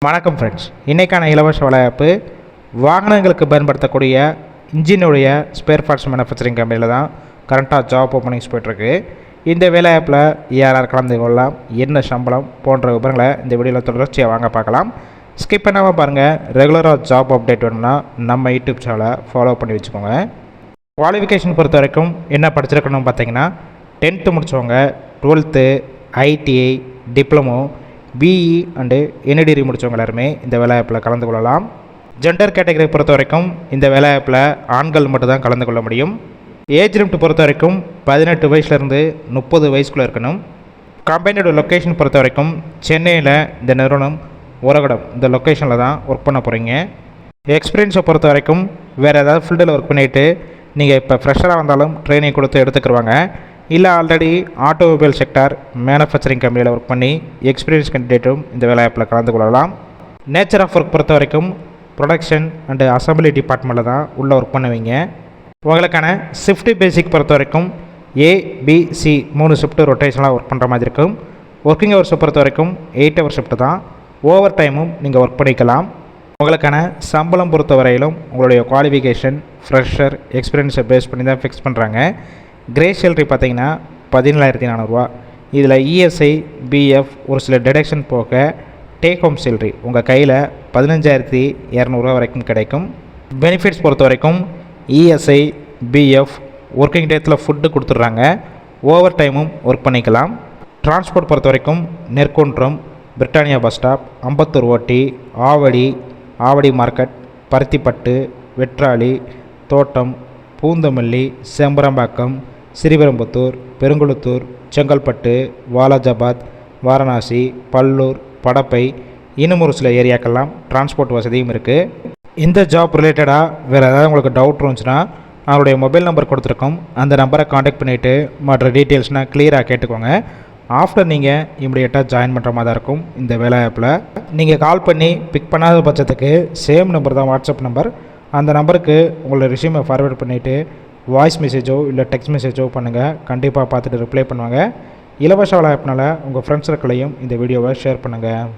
வணக்கம் ஃப்ரெண்ட்ஸ், இன்றைக்கான இலவச வேலைவாய்ப்பு வாகனங்களுக்கு பயன்படுத்தக்கூடிய இன்ஜினுடைய ஸ்பேர் பார்ட்ஸ் மேனுஃபேக்சரிங் கம்பெனியில் தான் கரண்ட்டாக ஜாப் ஓப்பனிங்ஸ் போய்ட்டுருக்கு. இந்த வேலைவாய்ப்பில் யார் கலந்து கொள்ளலாம், என்ன சம்பளம் போன்ற விவரங்களை இந்த வீடியோவில் தொடர்ச்சியாக வாங்க பார்க்கலாம். ஸ்கிப் பண்ணாமல் பாருங்கள். ரெகுலராக ஜாப் அப்டேட் வேணும்னா நம்ம யூடியூப் சேனலை ஃபாலோ பண்ணி வச்சுக்கோங்க. குவாலிஃபிகேஷன் பொறுத்த வரைக்கும் என்ன படிச்சிருக்கணும்னு பார்த்தீங்கன்னா 10th முடித்தவங்க, 12th, ITI, diploma, BE and NDD முடித்தவங்க எல்லாருமே இந்த வேலைவாய்ப்பில் கலந்து கொள்ளலாம். ஜெண்டர் கேட்டகரி பொறுத்த வரைக்கும் இந்த வேலைவாய்ப்பில் ஆண்கள் மட்டும் தான் கலந்து கொள்ள முடியும். ஏஜ் லிமிட் பொறுத்த வரைக்கும் 18 வயசுலேருந்து 30 வயசுக்குள்ளே இருக்கணும். கம்பெனியோட லொக்கேஷன் பொறுத்த வரைக்கும் சென்னையில் இந்த நிறுவனம் உரகடம் இந்த லொக்கேஷனில் தான் ஒர்க் பண்ண போகிறீங்க. எக்ஸ்பீரியன்ஸை பொறுத்த வரைக்கும் வேறு ஏதாவது ஃபீல்டில் ஒர்க் பண்ணிவிட்டு நீங்கள் இப்போ ஃப்ரெஷராக வந்தாலும் ட்ரைனிங் கொடுத்து எடுத்துக்கிடுவாங்க. இல்லை ஆல்ரெடி ஆட்டோமொபைல் செக்டார் மேனுஃபேக்சரிங் கம்பெனியில் ஒர்க் பண்ணி எக்ஸ்பீரியன்ஸ் கேண்டிடேட்டும் இந்த வேலைவாய்ப்பில் கலந்து கொள்ளலாம். நேச்சர் ஆஃப் ஒர்க் பொறுத்த வரைக்கும் ப்ரொடக்ஷன் அண்டு அசம்பிளி டிபார்ட்மெண்ட்டில் தான் உள்ளே ஒர்க் பண்ணுவீங்க. உங்களுக்கான ஷிஃப்ட் பேசிக் பொறுத்த வரைக்கும் ABC 3 ஷிஃப்ட் ரொட்டேஷனாக ஒர்க் பண்ணுற மாதிரி இருக்கும். ஒர்க்கிங் ஹவர்ஸை பொறுத்த வரைக்கும் 8 ஹவர் ஷிஃப்ட் தான். ஓவர் டைமும் நீங்கள் ஒர்க் பண்ணிக்கலாம். உங்களுக்கான சம்பளம் பொறுத்த வரையிலும் உங்களுடைய குவாலிஃபிகேஷன், ஃப்ரெஷர், எக்ஸ்பீரியன்ஸை பேஸ் பண்ணி தான் ஃபிக்ஸ் பண்ணுறாங்க. கிரே சேலரி பார்த்தீங்கன்னா 17,400 இதில் ESI, BF ஒரு சில டிடக்ஷன் போக டேக் ஹோம் சேலரி உங்கள் கையில் 15,200 வரைக்கும் கிடைக்கும். பெனிஃபிட்ஸ் பொறுத்த வரைக்கும் ESI, BF, ஒர்க்கிங் டேத்தில் ஃபுட்டு கொடுத்துட்றாங்க. ஓவர் டைமும் ஒர்க் பண்ணிக்கலாம். டிரான்ஸ்போர்ட் பொறுத்த வரைக்கும் Nerkundram, Britannia bus stop, Ambattur ஓட்டி, ஆவடி மார்க்கெட், பருத்திப்பட்டு, வெற்றாளி, தோட்டம், பூந்தமல்லி, செம்பரம்பாக்கம், ஸ்ரீபெரும்புத்தூர், பெருங்குளத்தூர், செங்கல்பட்டு, வாலாஜாபாத், வாரணாசி, பல்லூர், படப்பை இன்னும் ஒரு சில ஏரியாக்கெல்லாம் டிரான்ஸ்போர்ட் வசதியும் இருக்குது. இந்த ஜாப் ரிலேட்டடாக வேறு ஏதாவது உங்களுக்கு டவுட் இருந்துச்சுன்னா அவங்களுடைய மொபைல் நம்பர் கொடுத்துருக்கோம். அந்த நம்பரை காண்டாக்ட் பண்ணிவிட்டு மற்ற டீட்டெயில்ஸ்னால் கிளியராக கேட்டுக்கோங்க. ஆஃப்டர் நீங்கள் இமிடியேட்டாக ஜாயின் பண்ணுற மாதிரி தான் இருக்கும். இந்த வேலைவாய்ப்பில் நீங்கள் கால் பண்ணி பிக் பண்ணாத பட்சத்துக்கு சேம் நம்பர் தான் வாட்ஸ்அப் நம்பர். அந்த நம்பருக்கு உங்களோட ரெஸ்யூமை ஃபார்வேர்ட் பண்ணிவிட்டு வாய்ஸ் மெசேஜோ இல்லை டெக்ஸ்ட் மெசேஜோ பண்ணுங்கள். கண்டிப்பாக பார்த்துட்டு ரிப்ளை பண்ணுவாங்க. இலவச வேலைவாய்ப்புனால உங்கள் ஃப்ரெண்ட்ஸ் சர்க்கிளையும் இந்த வீடியோவை ஷேர் பண்ணுங்கள்.